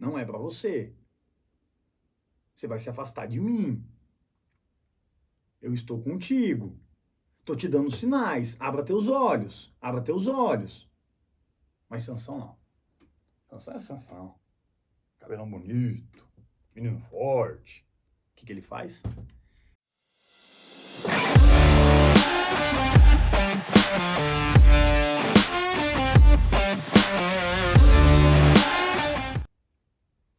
não é para você. Você vai se afastar de mim. Eu estou contigo. Estou te dando sinais. Abra teus olhos. Abra teus olhos. Mas Sansão não. Sansão é Sansão. Cabelão bonito. Menino forte. O que ele faz?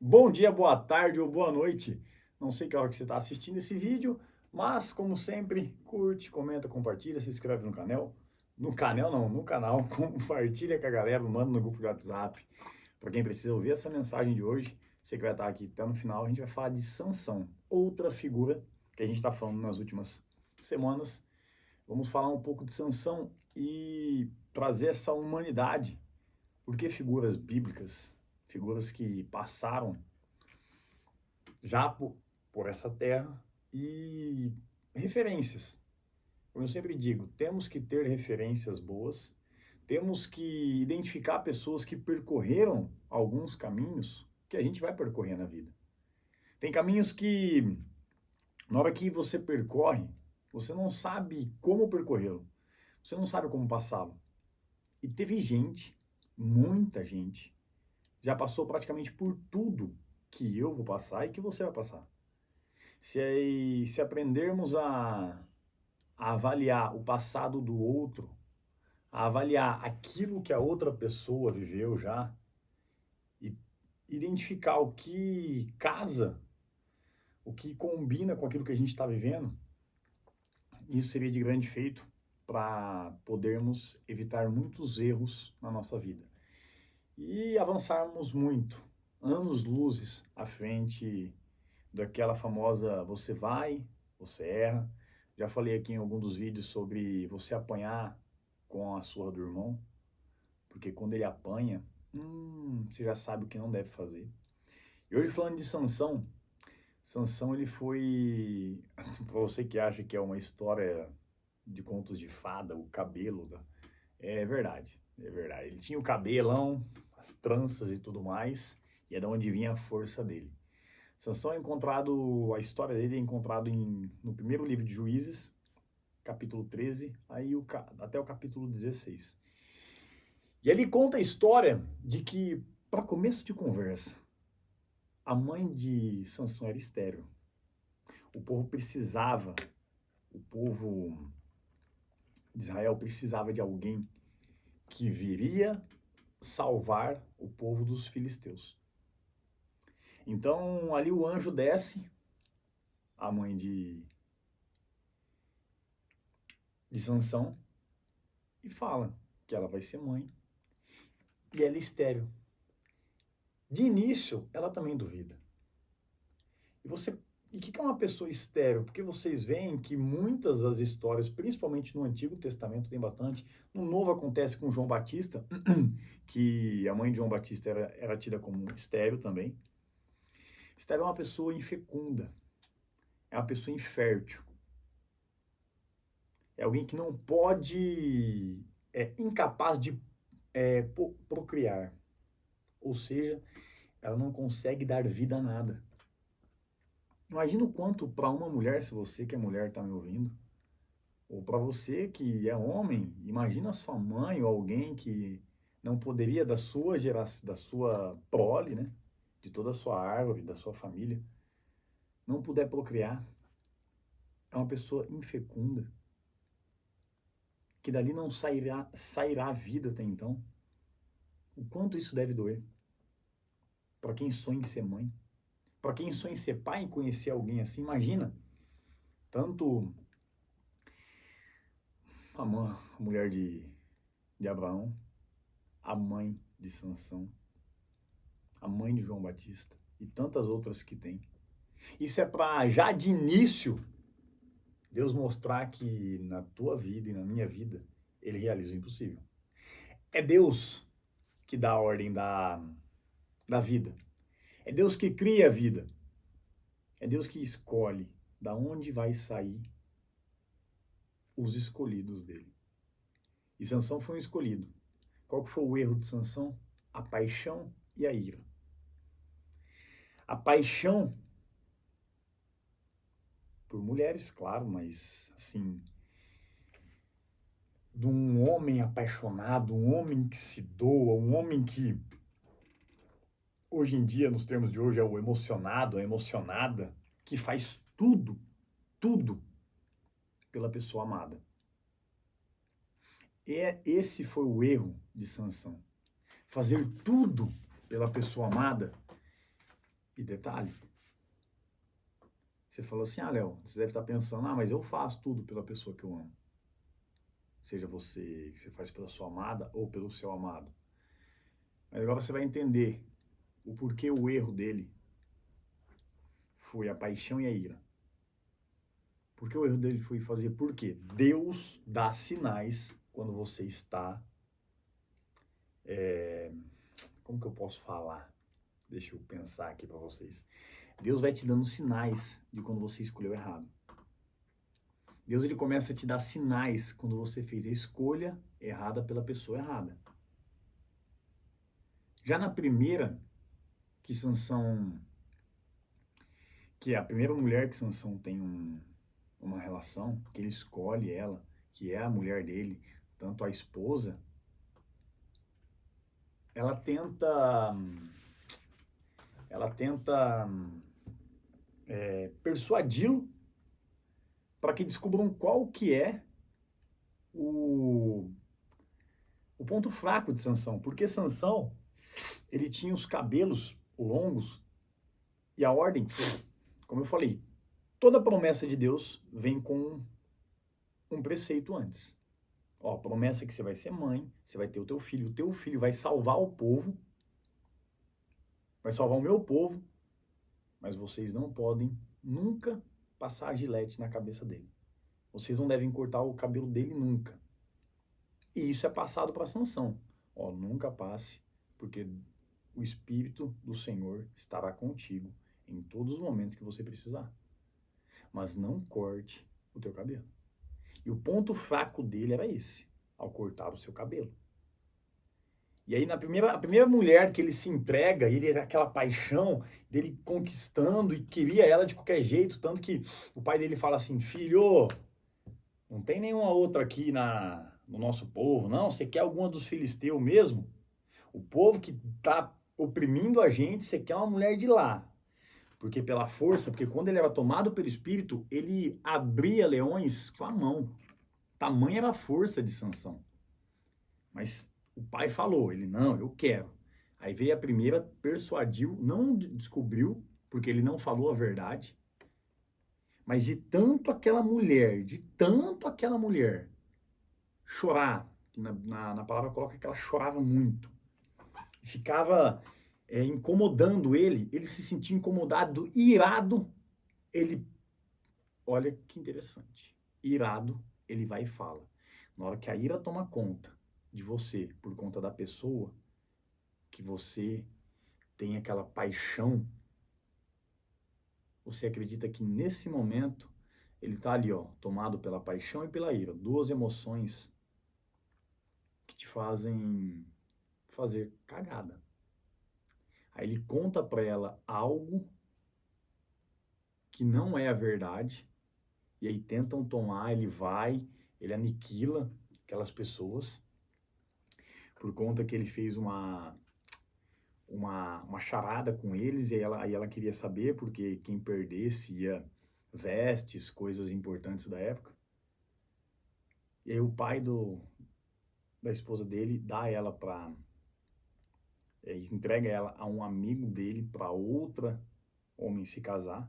Bom dia, boa tarde ou boa noite. Não sei que hora que você está assistindo esse vídeo, mas como sempre, curte, comenta, compartilha, se inscreve no canal. No canal não, no canal, compartilha com a galera, manda no grupo de WhatsApp. Para quem precisa ouvir essa mensagem de hoje, você que vai estar aqui até no final, a gente vai falar de Sansão, outra figura que a gente está falando nas últimas semanas. Vamos falar um pouco de Sansão e trazer essa humanidade. Por que figuras bíblicas? Figuras que passaram já por essa terra e referências. Como eu sempre digo, temos que ter referências boas, temos que identificar pessoas que percorreram alguns caminhos que a gente vai percorrer na vida. Tem caminhos que, na hora que você percorre, você não sabe como percorrê-lo, você não sabe como passá-lo. E teve gente, muita gente, já passou praticamente por tudo que eu vou passar e que você vai passar. Se aprendermos a avaliar o passado do outro, a avaliar aquilo que a outra pessoa viveu já, e identificar o que casa, o que combina com aquilo que a gente está vivendo, isso seria de grande feito para podermos evitar muitos erros na nossa vida e avançarmos muito, anos-luzes à frente daquela famosa você vai, você erra. Já falei aqui em algum dos vídeos sobre você apanhar com a surra do irmão, porque quando ele apanha, você já sabe o que não deve fazer. E hoje falando de Sansão, Sansão ele foi, para você que acha que é uma história de contos de fada, o cabelo, é verdade, é verdade. Ele tinha o cabelão, as tranças e tudo mais, e é de onde vinha a força dele. Sansão é encontrado, a história dele é encontrado no primeiro livro de Juízes, capítulo 13, até o capítulo 16. E ele conta a história de que, para começo de conversa, a mãe de Sansão era estéril. O povo precisava, o povo de Israel precisava de alguém que viria salvar o povo dos filisteus. Então, ali o anjo desce, a mãe de Sansão, e fala que ela vai ser mãe. E ela é estéril. De início, ela também duvida. E o que é uma pessoa estéril? Porque vocês veem que muitas das histórias, principalmente no Antigo Testamento, tem bastante. No Novo acontece com João Batista, que a mãe de João Batista era tida como estéril também. Estéril é uma pessoa infecunda, é uma pessoa infértil. É alguém que não pode, é incapaz de procriar. Ou seja, ela não consegue dar vida a nada. Imagina o quanto para uma mulher, se você que é mulher está me ouvindo, ou para você que é homem, imagina a sua mãe ou alguém que não poderia da sua geração, da sua prole, né, de toda a sua árvore, da sua família, não puder procriar. É uma pessoa infecunda, que dali não sairá vida até então. O quanto isso deve doer para quem sonha em ser mãe, para quem sonha em ser pai e conhecer alguém assim. Imagina, tanto a mulher de Abraão, a mãe de Sansão, a mãe de João Batista e tantas outras que tem. Isso é para já de início Deus mostrar que na tua vida e na minha vida ele realiza o impossível. É Deus que dá a ordem da vida. É Deus que cria a vida. É Deus que escolhe da onde vai sair os escolhidos dele. E Sansão foi um escolhido. Qual que foi o erro de Sansão? A paixão e a ira. a paixão por mulheres, claro, mas assim, de um homem apaixonado, um homem que se doa, um homem que hoje em dia, nos termos de hoje, é o emocionado, a emocionada, que faz tudo, tudo pela pessoa amada. Esse foi o erro de Sansão. Fazer tudo pela pessoa amada. E detalhe, você falou assim, Léo, você deve estar pensando, mas eu faço tudo pela pessoa que eu amo. Seja você, que você faz pela sua amada ou pelo seu amado. Mas agora você vai entender o porquê o erro dele foi a paixão e a ira. Porque o erro dele foi fazer por quê? Deus dá sinais quando você está... como que eu posso falar? Deixa eu pensar aqui para vocês. Deus vai te dando sinais de quando você escolheu errado. Deus ele começa a te dar sinais quando você fez a escolha errada pela pessoa errada. Já na primeira, que Sansão... que é a primeira mulher que Sansão tem uma relação, que ele escolhe ela, que é a mulher dele, tanto a esposa, ela tenta persuadi-lo para que descubram qual que é o ponto fraco de Sansão. Porque Sansão, ele tinha os cabelos longos e a ordem, como eu falei, toda promessa de Deus vem com um preceito antes. Ó, promessa que você vai ser mãe, você vai ter o teu filho vai salvar o povo, vai salvar o meu povo, mas vocês não podem nunca passar a gilete na cabeça dele. Vocês não devem cortar o cabelo dele nunca. E isso é passado para Sansão. Ó, nunca passe, porque o Espírito do Senhor estará contigo em todos os momentos que você precisar. Mas não corte o teu cabelo. E o ponto fraco dele era esse, ao cortar o seu cabelo. E aí, a primeira mulher que ele se entrega, ele era aquela paixão dele conquistando e queria ela de qualquer jeito, tanto que o pai dele fala assim, filho, não tem nenhuma outra aqui no nosso povo, não? Você quer alguma dos filisteus mesmo? O povo que tá oprimindo a gente, você quer uma mulher de lá. Porque pela força, porque quando ele era tomado pelo Espírito, ele abria leões com a mão. Tamanha era a força de Sansão. Mas o pai falou, ele, não, eu quero. Aí veio a primeira, persuadiu, não descobriu, porque ele não falou a verdade. Mas de tanto aquela mulher chorar, na palavra coloca que ela chorava muito, ficava incomodando ele se sentia incomodado, irado, ele, olha que interessante, irado, ele vai e fala. Na hora que a ira toma conta de você, por conta da pessoa, que você tem aquela paixão, você acredita que nesse momento ele está ali, ó, tomado pela paixão e pela ira, duas emoções que te fazem fazer cagada. Aí ele conta para ela algo que não é a verdade, e aí tentam tomar, ele aniquila aquelas pessoas, por conta que ele fez uma charada com eles, e aí ela queria saber, porque quem perdesse ia vestes, coisas importantes da época. E aí o pai da esposa dele dá ela entrega ela a um amigo dele para outra homem se casar.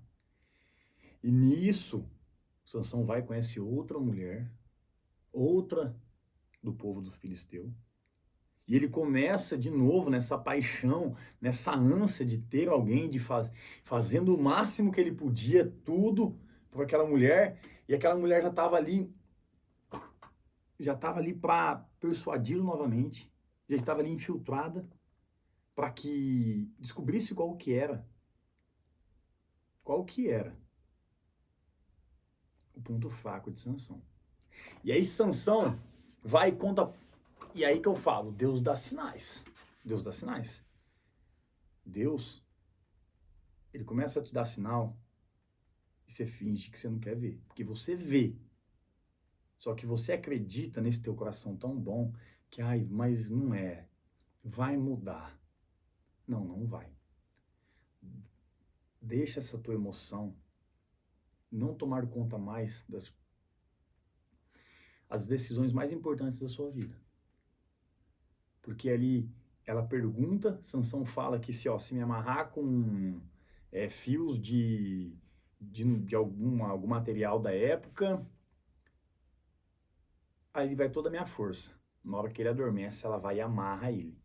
E nisso, Sansão vai e conhece outra mulher, outra do povo do Filisteu. E ele começa de novo nessa paixão, nessa ânsia de ter alguém, fazendo o máximo que ele podia, tudo por aquela mulher. E aquela mulher já estava ali para persuadi-lo novamente, já estava ali infiltrada para que descobrisse qual que era o ponto fraco de Sansão. E aí Sansão vai e conta, e aí que eu falo, Deus dá sinais. Deus dá sinais. Deus, Ele começa a te dar sinal e você finge que você não quer ver. Porque você vê. Só que você acredita nesse teu coração tão bom que, ai, mas não é. Vai mudar. Não, não vai. Deixa essa tua emoção não tomar conta mais das as decisões mais importantes da sua vida. Porque ali ela pergunta, Sansão fala que se me amarrar com fios de algum material da época, aí vai toda a minha força. Na hora que ele adormece, ela vai e amarra ele.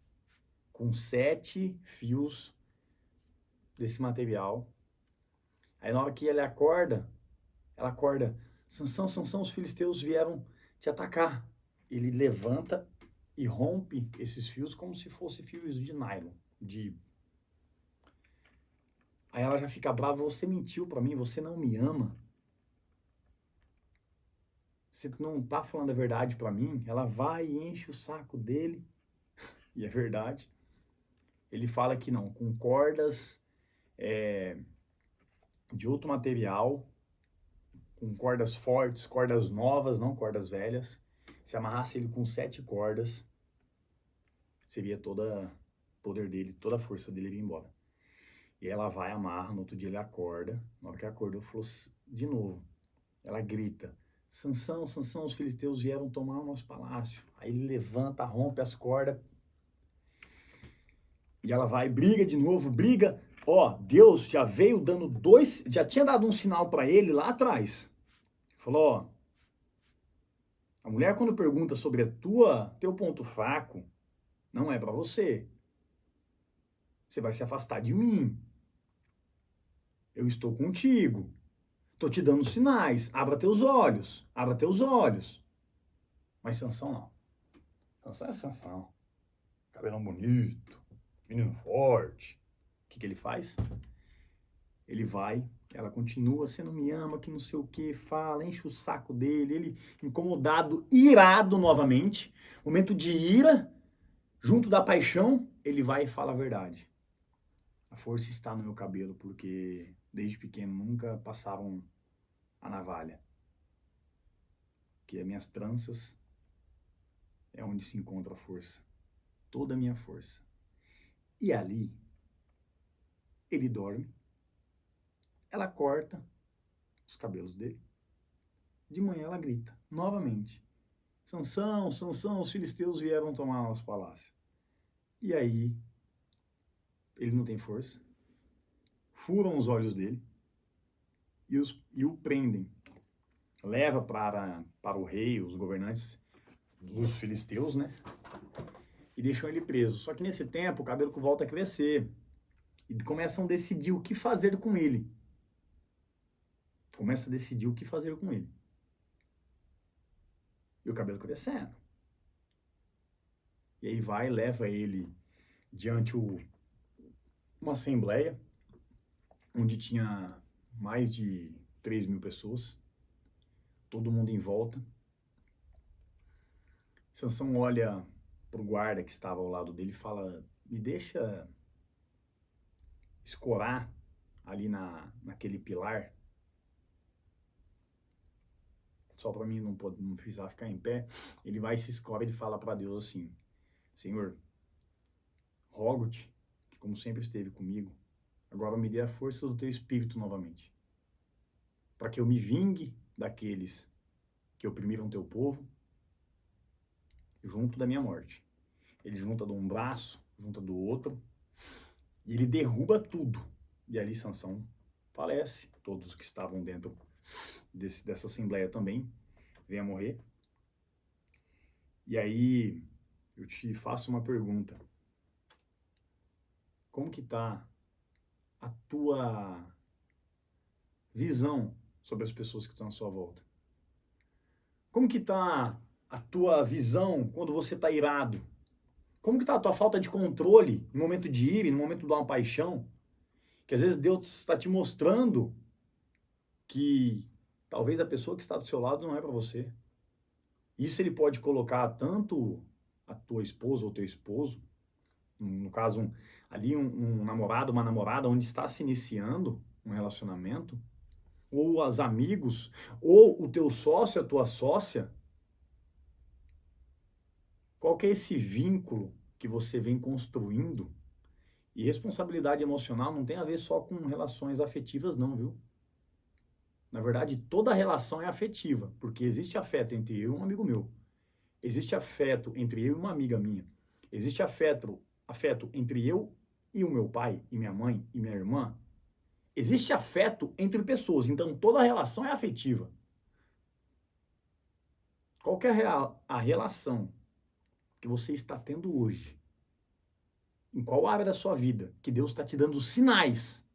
Com 7 fios desse material. Aí na hora que ele acorda, ela acorda. Sansão, Sansão, os filisteus vieram te atacar. Ele levanta e rompe esses fios como se fossem fios de nylon. Aí ela já fica brava, você mentiu pra mim, você não me ama. Você não tá falando a verdade pra mim. Ela vai e enche o saco dele. E é verdade. Ele fala que não, com cordas de outro material, com cordas fortes, cordas novas, não cordas velhas. Se amarrasse ele com 7 cordas, seria todo o poder dele, toda a força dele ir embora. E ela vai, amarra, no outro dia ele acorda. Na hora que acordou, falou de novo. Ela grita, Sansão, Sansão, os filisteus vieram tomar o nosso palácio. Aí ele levanta, rompe as cordas. E ela vai, briga de novo, briga. Ó, Deus já veio dando já tinha dado um sinal para ele lá atrás. Falou, ó, a mulher quando pergunta sobre teu ponto fraco, não é para você. Você vai se afastar de mim. Eu estou contigo. Estou te dando sinais. Abra teus olhos. Abra teus olhos. Mas Sansão não. Sansão é Sansão. Cabelão bonito. Menino forte. O que ele faz? Ele vai, ela continua, você não me ama, que não sei o que, fala, enche o saco dele, ele incomodado, irado novamente, momento de ira, junto da paixão, ele vai e fala a verdade. A força está no meu cabelo, porque desde pequeno nunca passaram a navalha. Que as minhas tranças é onde se encontra a força. Toda a minha força. E ali, ele dorme, ela corta os cabelos dele. De manhã ela grita, novamente. Sansão, Sansão, os filisteus vieram tomar nosso palácio. E aí, ele não tem força. Furam os olhos dele e o prendem. Leva para o rei, os governantes dos filisteus, né? E deixam ele preso. Só que nesse tempo, o cabelo volta a crescer. E começam a decidir o que fazer com ele. Começa a decidir o que fazer com ele. E o cabelo crescendo. E aí vai, leva ele diante uma assembleia, onde tinha mais de 3.000 pessoas, todo mundo em volta. Sansão olha pro guarda que estava ao lado dele e fala, me deixa escorar ali naquele pilar, só para mim não precisar ficar em pé. Ele vai, se escora e fala para Deus assim, Senhor, rogo-te, que como sempre esteve comigo, agora me dê a força do teu espírito novamente, para que eu me vingue daqueles que oprimiram teu povo, junto da minha morte. Ele junta de um braço, junta do outro, e ele derruba tudo. E ali Sansão falece, todos que estavam dentro dessa assembleia também vêm a morrer. E aí eu te faço uma pergunta. Como que tá a tua visão sobre as pessoas que estão à sua volta? Como que tá a tua visão quando você está irado? Como que tá a tua falta de controle no momento de ira, no momento de uma paixão? Que às vezes Deus está te mostrando que talvez a pessoa que está do seu lado não é para você. Isso ele pode colocar tanto a tua esposa ou teu esposo no caso, um namorado, uma namorada, onde está se iniciando um relacionamento, ou os amigos, ou o teu sócio, a tua sócia, qual que é esse vínculo que você vem construindo? E responsabilidade emocional não tem a ver só com relações afetivas, não, viu? Na verdade, toda relação é afetiva, porque existe afeto entre eu e um amigo meu. Existe afeto entre eu e uma amiga minha. Existe afeto entre eu e o meu pai, e minha mãe, e minha irmã. Existe afeto entre pessoas, então toda relação é afetiva. Qual que é a relação que você está tendo hoje? Em qual área da sua vida que Deus está te dando sinais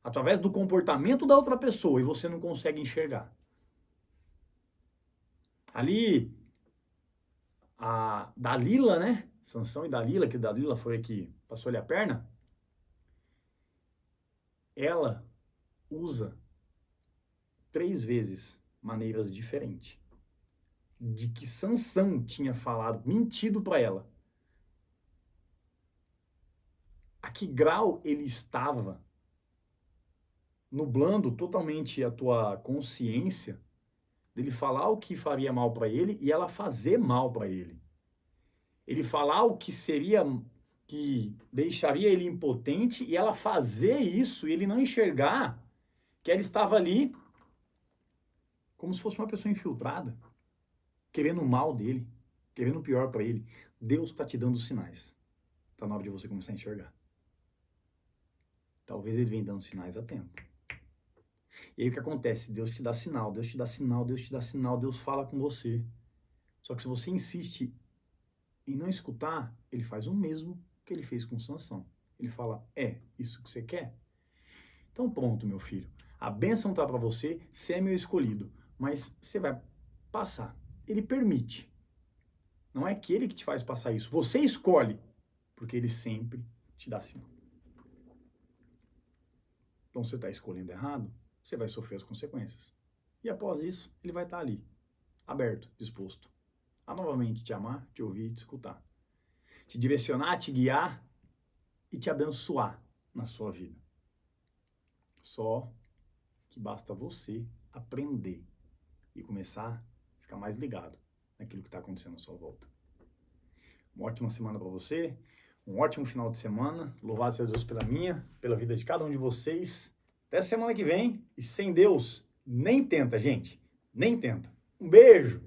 através do comportamento da outra pessoa e você não consegue enxergar? Ali, a Dalila, né? Sansão e Dalila, que Dalila foi a que passou-lhe a perna. Ela usa 3 vezes maneiras diferentes de que Sansão tinha falado, mentido para ela. A que grau ele estava nublando totalmente a tua consciência dele falar o que faria mal para ele e ela fazer mal para ele. Ele falar o que seria, que deixaria ele impotente e ela fazer isso e ele não enxergar que ela estava ali como se fosse uma pessoa infiltrada, querendo o mal dele, querendo o pior para ele. Deus está te dando sinais. Está na hora de você começar a enxergar. Talvez ele venha dando sinais a tempo. E aí o que acontece? Deus te dá sinal, Deus te dá sinal, Deus te dá sinal, Deus fala com você. Só que se você insiste em não escutar, ele faz o mesmo que ele fez com Sansão. Ele fala, isso que você quer? Então pronto, meu filho. A bênção tá para você, você é meu escolhido. Mas você vai passar. Ele permite. Não é que ele que te faz passar isso. Você escolhe. Porque ele sempre te dá sinal. Então você está escolhendo errado, você vai sofrer as consequências. E após isso, ele vai estar ali, aberto, disposto a novamente te amar, te ouvir, te escutar. Te direcionar, te guiar e te abençoar na sua vida. Só que basta você aprender e começar a ficar mais ligado naquilo que está acontecendo à sua volta. Uma ótima semana para você, um ótimo final de semana. Louvado seja Deus pela vida de cada um de vocês. Até semana que vem. E sem Deus, nem tenta, gente. Nem tenta. Um beijo!